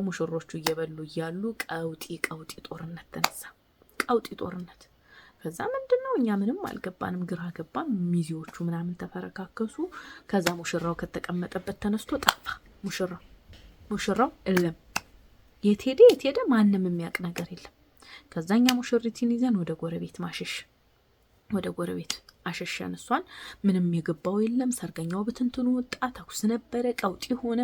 ሙሽሮቹ እየበሉ እያሉ ቀውጢ ጦርነት ተነሳ። ቀውጢ ጦርነት። ከዛ ምንድነው እኛ ምንም አልገባንም፣ ግራ ገባን። ሚዜዎቹ ምናምን ተፈረካከሱ። ከዛ ሙሽራው ከተቀመጠበት ተነስቶ ጠፋ። ሙሽራው እለም የት ሄደ ማንም የሚያውቅ ነገር የለም። ከዛኛ ሙሽሪትን ይዘን ወደ ጎረቤት አሸሸን። እሷን ምንም የገባው የለም። ሰርገኛው በትንትኑ ወጣ። ተኩስ ነበረ፣ ቀውጢ ሆነ።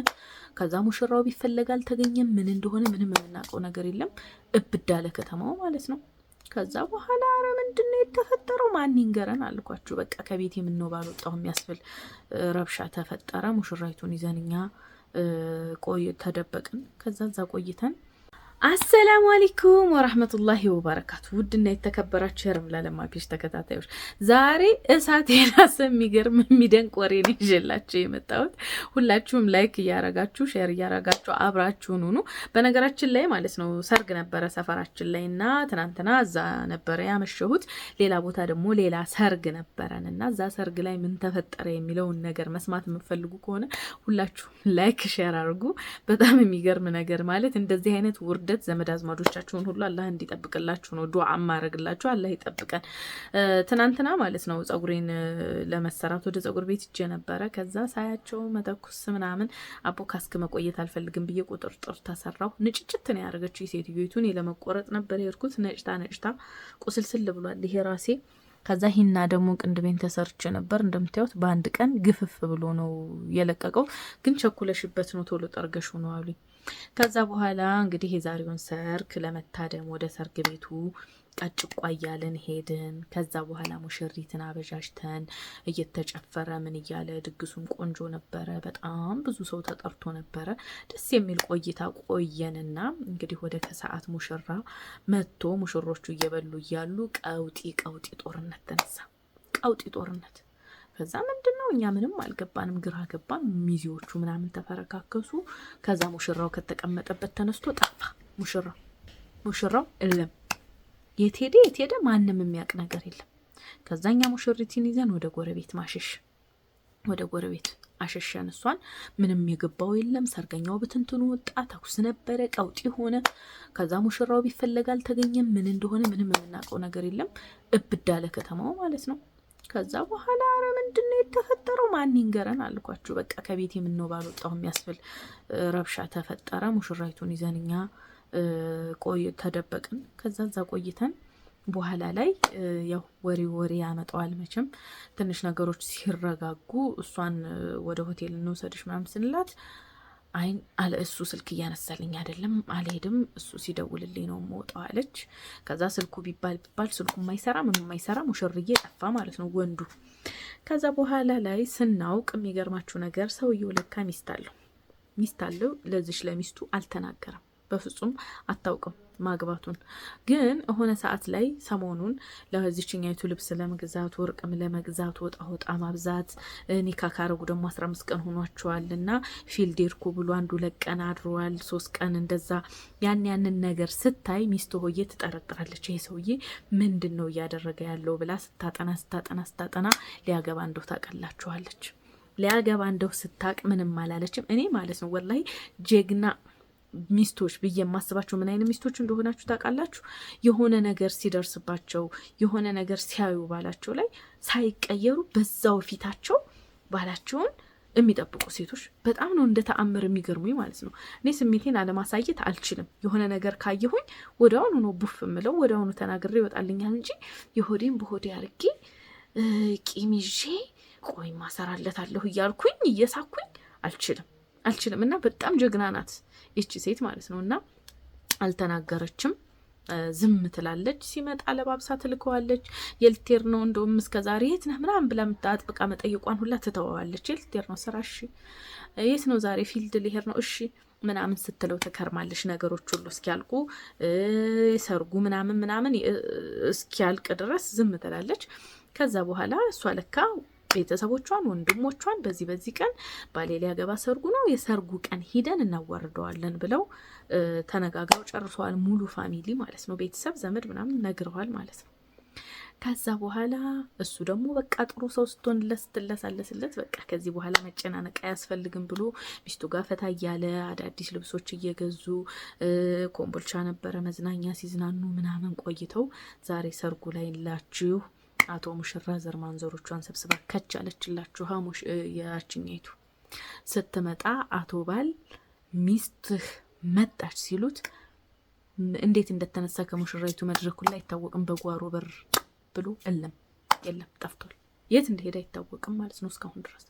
ከዛ ሙሽራው ቢፈለግ አልተገኘም። ምን እንደሆነ ምንም የምናውቀው ነገር የለም። እብዳለ ከተማው ማለት ነው። ከዛ በኋላ አረ ምንድነው የተፈጠረው? ማን ይንገረን አልኳችሁ። በቃ ከቤት የምንው ባልወጣው የሚያስብል ረብሻ ተፈጠረ። ሙሽራይቱን ይዘንኛ ተደበቅን። ከዛ እዛ ቆይተን አሰላሙ አለይኩም ወራህመቱላሂ ወበረካቱ። ውድና የተከበራችሁ የረምላለማ ፔጅ ተከታታዮች ዛሬ እሳት የራስ የሚገርም የሚደንቅ ወሬ ነው ይዤላችሁ የመጣሁት። ሁላችሁም ላይክ እያረጋችሁ ሼር እያረጋችሁ አብራችሁን ሁኑ። በነገራችን ላይ ማለት ነው ሰርግ ነበረ ሰፈራችን ላይና ትናንትና እዛ ነበረ ያመሸሁት። ሌላ ቦታ ደግሞ ሌላ ሰርግ ነበረንና እዛ ሰርግ ላይ ምን ተፈጠረ የሚለውን ነገር መስማት የምትፈልጉ ከሆነ ሁላችሁም ላይክ ሼር አድርጉ። በጣም የሚገርም ነገር ማለት እንደዚህ አይነት ውርደ ዘመድ አዝማዶቻችሁን ሁሉ አላህ እንዲጠብቅላችሁ ነው ዱዓ ማረግላችሁ። አላህ ይጠብቀን። ትናንትና ማለት ነው ጸጉሬን ለመሰራት ወደ ጸጉር ቤት ሄጄ ነበረ። ከዛ ሳያቸው መተኩስ ምናምን አቦካስክ መቆየት አልፈልግም ብዬ ቁጥርጥር ተሰራው። ንጭጭት ነው ያደረገችው ሴትዮይቱን። ለመቆረጥ ነበር የሄድኩት። ነጭታ ቁስልስል ብሏል ይሄ ራሴ። ከዛ ሂና ደግሞ ቅንድቤን ተሰርቼ ነበር። እንደምታዩት በአንድ ቀን ግፍፍ ብሎ ነው የለቀቀው። ግን ቸኩለሽበት ነው ቶሎ ጠርገሽ ነው አሉኝ። ከዛ በኋላ እንግዲህ የዛሬውን ሰርግ ለመታደም ወደ ሰርግ ቤቱ ቀጭቋ እያልን ሄድን። ከዛ በኋላ ሙሽሪትን አበጃጅተን እየተጨፈረ ምን እያለ ድግሱን ቆንጆ ነበረ። በጣም ብዙ ሰው ተጠርቶ ነበረ። ደስ የሚል ቆይታ ቆየንና እንግዲህ ወደ ከሰዓት ሙሽራ መጥቶ ሙሽሮቹ እየበሉ እያሉ ቀውጢ ጦርነት ተነሳ። ቀውጢ ጦርነት። ከዛ ምንድነው እኛ ምንም አልገባንም፣ ግራ ገባን። ሚዜዎቹ ምናምን ተፈረካከሱ። ከዛ ሙሽራው ከተቀመጠበት ተነስቶ ጠፋ። ሙሽራው እለም የት ሄደ ማንም የሚያውቅ ነገር የለም። ከዛኛ ሙሽሪትን ይዘን ወደ ጎረቤት አሸሸን። እሷን ምንም የገባው የለም። ሰርገኛው በትንትኑ ወጣ። ተኩስ ነበረ፣ ቀውጢ ሆነ። ከዛ ሙሽራው ቢፈለግ አልተገኘም። ምን እንደሆነ ምንም የምናውቀው ነገር የለም። እብዳለ ከተማው ማለት ነው። ከዛ በኋላ አረ ምንድነው የተፈጠረው? ማን ይንገረን አልኳችሁ። በቃ ከቤት የምንው ባልወጣው የሚያስብል ረብሻ ተፈጠረ። ሙሽራይቱን ይዘንኛ ተደበቅን። ከዛ እዛ ቆይተን በኋላ ላይ ያው ወሬ ያመጣዋል መቼም። ትንሽ ነገሮች ሲረጋጉ እሷን ወደ ሆቴል እንውሰድሽ ምናምን ስንላት አይን አለ እሱ ስልክ እያነሳልኝ አይደለም፣ አልሄድም፣ እሱ ሲደውልልኝ ነው የምወጣው አለች። ከዛ ስልኩ ቢባል ስልኩ የማይሰራ ምንም የማይሰራ ሙሽርዬ ጠፋ ማለት ነው ወንዱ። ከዛ በኋላ ላይ ስናውቅ የሚገርማችሁ ነገር ሰውየው ለካ ሚስት አለው። ለዚሽ ለሚስቱ አልተናገረም፣ በፍጹም አታውቅም ማግባቱን። ግን ሆነ ሰዓት ላይ ሰሞኑን ለዚችኛይቱ ልብስ ለመግዛት ወርቅም ለመግዛት ወጣ ማብዛት ኒካ ካረጉ ደግሞ 15 ቀን ሆኗቸዋልና ፊልድ ሄድኩ ብሎ 1-2 ቀን አድሯል፣ 3 ቀን እንደዛ። ያንን ነገር ስታይ ሚስቱ ሆዬ ትጠረጥራለች። ይሄ ሰውዬ ምንድነው እያደረገ ያለው ብላ ስታጠና ሊያገባ እንደው ታቀላችኋለች። ሊያገባ እንደው ስታቅ ምንም አላለችም። እኔ ማለት ነው ወላሂ ጀግና ሚስቶች ብዬ የማስባቸው ምን አይነት ሚስቶች እንደሆናችሁ ታውቃላችሁ? የሆነ ነገር ሲደርስባቸው የሆነ ነገር ሲያዩ ባላቸው ላይ ሳይቀየሩ በዛው ፊታቸው ባላቸውን የሚጠብቁ ሴቶች በጣም ነው እንደ ተአምር የሚገርሙኝ ማለት ነው። እኔ ስሜቴን አለማሳየት አልችልም። የሆነ ነገር ካየሁኝ ወዲያውኑ ነው ቡፍ ምለው፣ ወዲያውኑ ተናግሬ ይወጣልኛል እንጂ የሆዴን በሆዴ አርጌ ቂም ይዤ ቆይ ማሰራለታለሁ እያልኩኝ እየሳኩኝ አልችልም። እና በጣም ጀግና ናት እቺ ሴት ማለት ነው። እና አልተናገረችም፣ ዝም ትላለች። ሲመጣ ለባብሳ ትልከዋለች። የልቴር ነው እንደውም እስከዛሬ የት ነህ ምናምን ብላ አጥብቃ መጠየቋን ሁላ ትተዋለች። የልቴር ነው ስራ፣ እሺ። የት ነው ዛሬ? ፊልድ ሊሄድ ነው፣ እሺ ምናምን ስትለው ተከርማለች። ነገሮች ሁሉ እስኪያልቁ ሰርጉ ምናምን እስኪያልቅ ድረስ ዝም ትላለች። ከዛ በኋላ እሷ ለካ ቤተሰቦቿን ወንድሞቿን በዚህ ቀን ባሌ ሊያገባ ሰርጉ ነው፣ የሰርጉ ቀን ሂደን እናዋርደዋለን ብለው ተነጋግረው ጨርሰዋል። ሙሉ ፋሚሊ ማለት ነው፣ ቤተሰብ ዘመድ ምናምን ነግረዋል ማለት ነው። ከዛ በኋላ እሱ ደግሞ በቃ ጥሩ ሰው ስትሆንለት ስትለሳለስለት በቃ ከዚህ በኋላ መጨናነቅ አያስፈልግም ብሎ ሚስቱ ጋር ፈታ እያለ አዳዲስ ልብሶች እየገዙ ኮምቦልቻ ነበረ መዝናኛ ሲዝናኑ ምናምን ቆይተው ዛሬ ሰርጉ ላይ ላችሁ አቶ ሙሽራ ዘር ማንዘሮቿን ሰብስባ ከች አለችላችሁ። ያችኛይቱ ስትመጣ አቶ ባል ሚስትህ መጣች ሲሉት እንዴት እንደተነሳ ከሙሽራይቱ መድረኩ ላይ አይታወቅም። በጓሮ በር ብሎ የለም ጠፍቷል። የት እንደሄደ አይታወቅም ማለት ነው እስካሁን ድረስ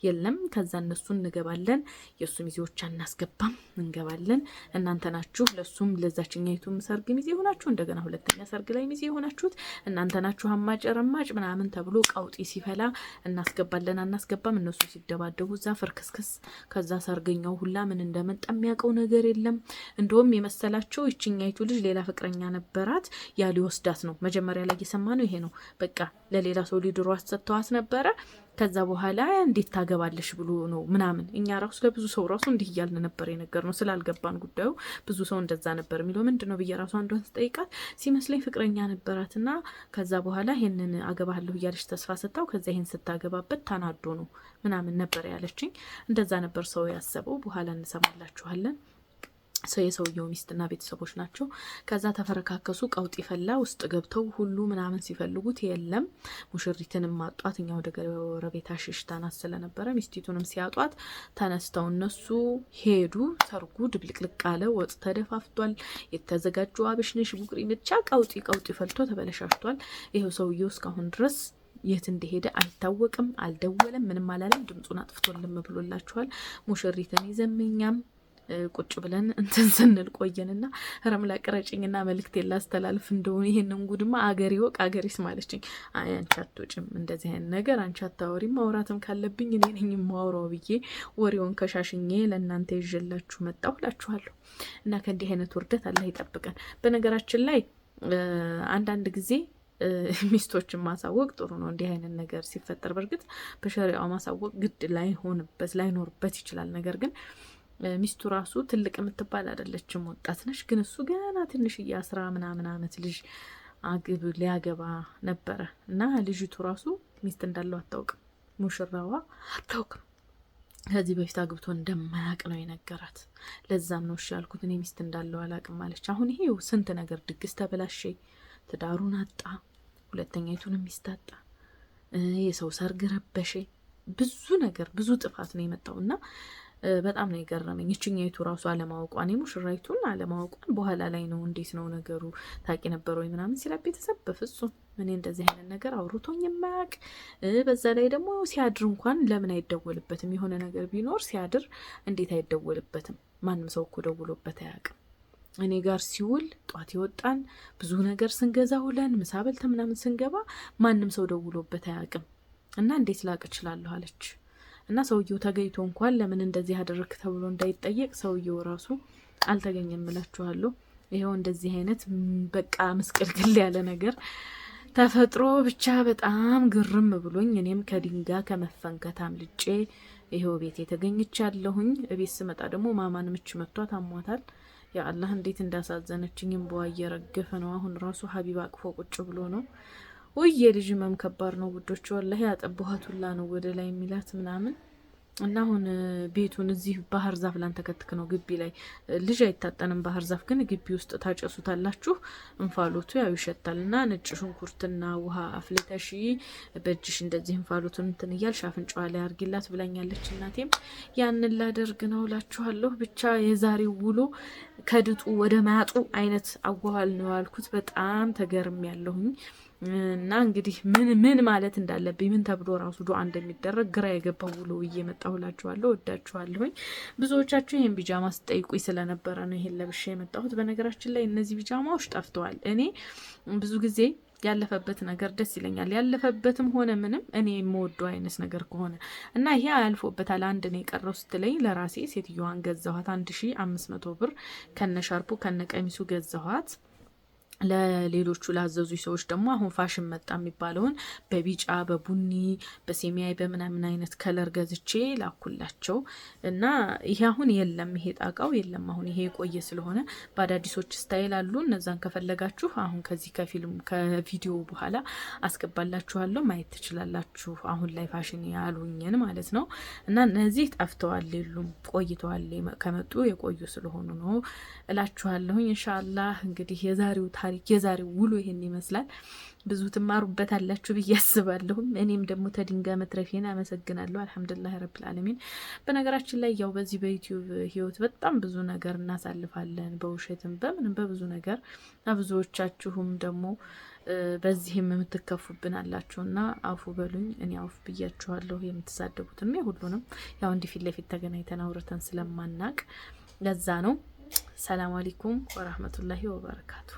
የለም። ከዛ እነሱ እንገባለን፣ የእሱ ሚዜዎች አናስገባም፣ እንገባለን። እናንተ ናችሁ ለሱም ለዛችኛይቱም ሰርግ ሚዜ ሆናችሁ እንደገና ሁለተኛ ሰርግ ላይ ሚዜ ሆናችሁት እናንተ ናችሁ አማጭ ረማጭ ምናምን ተብሎ ቀውጢ ሲፈላ እናስገባለን አናስገባም። እነሱ ሲደባደቡ እዛ ፍርክስክስ። ከዛ ሰርገኛው ሁላ ምን እንደመጣ የሚያውቀው ነገር የለም። እንደውም የመሰላቸው ይችኛይቱ ልጅ ሌላ ፍቅረኛ ነበራት ያ ሊወስዳት ነው። መጀመሪያ ላይ እየሰማ ነው ይሄ ነው በቃ ለሌላ ሰው ሊድሯት ተዋስ ነበረ። ከዛ በኋላ እንዴት ታገባለሽ ብሎ ነው ምናምን። እኛ ራሱ ለብዙ ሰው ራሱ እንዲህ እያልን ነበር የነገር ነው ስላልገባን ጉዳዩ። ብዙ ሰው እንደዛ ነበር የሚለው። ምንድነው ብዬ ራሱ አንዷን ስጠይቃት ሲመስለኝ ፍቅረኛ ነበራትና ከዛ በኋላ ይሄንን አገባለሁ እያለች ተስፋ ሰጣው። ከዛ ይሄን ስታገባበት ታናዶ ነው ምናምን ነበር ያለችኝ። እንደዛ ነበር ሰው ያሰበው። በኋላ እንሰማላችኋለን። የሰውየው ሚስትና ቤተሰቦች ናቸው። ከዛ ተፈረካከሱ፣ ቀውጢ ፈላ። ውስጥ ገብተው ሁሉ ምናምን ሲፈልጉት የለም። ሙሽሪትንም ማጧት። እኛ ወደ ጎረቤት አሽሽታናት ስለነበረ ሚስቲቱንም ሲያጧት ተነስተው እነሱ ሄዱ። ሰርጉ ድብልቅልቅ አለ። ወጥ ተደፋፍቷል። የተዘጋጁ አብሽንሽ ቡቅሪ ብቻ ቀውጢ ፈልቶ ተበለሻሽቷል። ይሄው ሰውየው እስካሁን ድረስ የት እንደሄደ አይታወቅም። አልደወለም፣ ምንም አላለም። ድምፁን አጥፍቶልም ብሎላችኋል። ሙሽሪትን ይዘምኛም ቁጭ ብለን እንትን ስንል ቆየንና ረምላ ቅረጭኝና መልእክት ላስተላልፍ እንደሆነ ይሄንን ጉድማ አገር ይወቅ አገር ይስማለችኝ። አይ አንቺ አትወጭም እንደዚህ አይነት ነገር አንቺ አታወሪም፣ ማውራትም ካለብኝ እኔ ነኝ የማወራው ብዬ ወሬውን ከሻሽኜ ለእናንተ ይዤላችሁ መጣሁ እላችኋለሁ። እና ከእንዲህ አይነት ውርደት አላህ ይጠብቀን። በነገራችን ላይ አንዳንድ ጊዜ ሚስቶችን ማሳወቅ ጥሩ ነው። እንዲህ አይነት ነገር ሲፈጠር በእርግጥ በሸሪዓው ማሳወቅ ግድ ላይኖርበት ይችላል። ነገር ግን ሚስቱ ራሱ ትልቅ የምትባል አይደለችም፣ ወጣት ነች። ግን እሱ ገና ትንሽ 10 ምናምን አመት ልጅ ሊያገባ ነበረ እና ልጅቱ ራሱ ሚስት እንዳለው አታውቅም፣ ሙሽራዋ አታውቅም። ከዚህ በፊት አግብቶ እንደማያውቅ ነው የነገራት። ለዛም ነው እሺ ያልኩት፣ እኔ ሚስት እንዳለው አላውቅም አለች። አሁን ይሄው ስንት ነገር ድግስ ተበላሸ፣ ትዳሩን አጣ፣ ሁለተኛይቱንም ሚስት አጣ፣ የሰው ሰርግ ረበሸ፣ ብዙ ነገር ብዙ ጥፋት ነው የመጣውና በጣም ነው የገረመኝ። እችኛይቱ ራሱ አለማወቋን የሙሽራይቱን አለማወቋን በኋላ ላይ ነው እንዴት ነው ነገሩ ታቂ ነበር ወይ ምናምን ሲላ ቤተሰብ በፍጹም እኔ እንደዚህ አይነት ነገር አውርቶኝ የማያውቅ። በዛ ላይ ደግሞ ሲያድር እንኳን ለምን አይደወልበትም? የሆነ ነገር ቢኖር ሲያድር እንዴት አይደወልበትም? ማንም ሰው እኮ ደውሎበት አያውቅም። እኔ ጋር ሲውል ጧት ይወጣን ብዙ ነገር ስንገዛ ውለን ምሳ በልተን ምናምን ስንገባ ማንም ሰው ደውሎበት አያውቅም። እና እንዴት ላቅ እችላለሁ አለች። እና ሰውየው ተገኝቶ እንኳን ለምን እንደዚህ አደረክ ተብሎ እንዳይጠየቅ ሰውየው ራሱ አልተገኘም እላችኋለሁ። ይሄው እንደዚህ አይነት በቃ ምስቅልቅል ያለ ነገር ተፈጥሮ ብቻ በጣም ግርም ብሎኝ እኔም ከድንጋይ ከመፈንከት አምልጬ ይሄው ቤት የተገኝቻለሁኝ። ቤት ስመጣ ደግሞ ማማን ምች መቷት አሟታል። ያ አላህ እንዴት እንዳሳዘነችኝ እንባዋ እየረገፈ ነው። አሁን ራሱ ሀቢብ አቅፎ ቁጭ ብሎ ነው። ወይ የልጅ መም ከባድ ነው ውዶች፣ ወላሂ ያጠባኋት ሁላ ነው ወደ ላይ የሚላት ምናምን። እና አሁን ቤቱን እዚህ ባህር ዛፍ ላን ተከትክ ነው ግቢ ላይ ልጅ አይታጠንም። ባህር ዛፍ ግን ግቢ ውስጥ ታጨሱታላችሁ። እንፋሎቱ ያው ይሸታል። እና ነጭ ሽንኩርትና ውሃ አፍልተሽ በእጅሽ እንደዚህ እንፋሎቱን እንትን እያልሽ አፍንጫዋ ላይ አርጊላት ብላኛለች እናቴም። ያንን ላደርግ ነው እላችኋለሁ። ብቻ የዛሬው ውሎ ከድጡ ወደ ማጡ አይነት አዋዋል ነው ያልኩት። በጣም ተገርም ያለሁኝ። እና እንግዲህ ምን ማለት እንዳለብኝ ምን ተብሎ ራሱ ዱዓ እንደሚደረግ ግራ የገባው ውሎ እየመጣሁላችኋለሁ። ወዳችኋለሁኝ። ብዙዎቻችሁ ይሄን ቢጃማ ስጠይቁኝ ስለነበረ ነው ይሄን ለብሼ የመጣሁት። በነገራችን ላይ እነዚህ ቢጃማዎች ጠፍተዋል። እኔ ብዙ ጊዜ ያለፈበት ነገር ደስ ይለኛል። ያለፈበትም ሆነ ምንም እኔ የምወደው አይነት ነገር ከሆነ እና ይሄ አያልፎበታል። አንድ ነው የቀረው ስትለኝ ለራሴ ሴትዮዋን ገዛኋት 1500 ብር ከነ ሻርፑ ከነ ቀሚሱ ገዛኋት። ለሌሎቹ ላዘዙ ሰዎች ደግሞ አሁን ፋሽን መጣ የሚባለውን በቢጫ በቡኒ በሴሚያይ በምናምን አይነት ከለር ገዝቼ ላኩላቸው እና ይሄ አሁን የለም፣ ይሄ ጣቃው የለም። አሁን ይሄ የቆየ ስለሆነ በአዳዲሶች ስታይል አሉ። እነዛን ከፈለጋችሁ አሁን ከዚህ ከቪዲዮ በኋላ አስገባላችኋለሁ፣ ማየት ትችላላችሁ። አሁን ላይ ፋሽን ያሉኝን ማለት ነው። እና እነዚህ ጠፍተዋል፣ የሉም፣ ቆይተዋል። ከመጡ የቆዩ ስለሆኑ ነው እላችኋለሁኝ። ኢንሻአላህ እንግዲህ የዛሬው የዛሬው ውሎ ይሄን ይመስላል። ብዙ ትማሩበት አላችሁ ብዬ አስባለሁ። እኔም ደግሞ ተድንጋ መትረፌን አመሰግናለሁ። አልሐምዱሊላህ ረብል ዓለሚን። በነገራችን ላይ ያው በዚህ በዩቲዩብ ህይወት በጣም ብዙ ነገር እናሳልፋለን፣ በውሸትም በምንም በብዙ ነገር ብዙዎቻችሁም ደግሞ በዚህም የምትከፉብን አላችሁና አፉ በሉኝ። እኔ አፉ ብያችኋለሁ። የምትሳደቡትም ሁሉንም ያው እንዲህ ፊት ለፊት ተገናኝተን አውርተን ስለማናቅ ለዛ ነው። ሰላም አለይኩም ወራህመቱላሂ ወበረካቱ።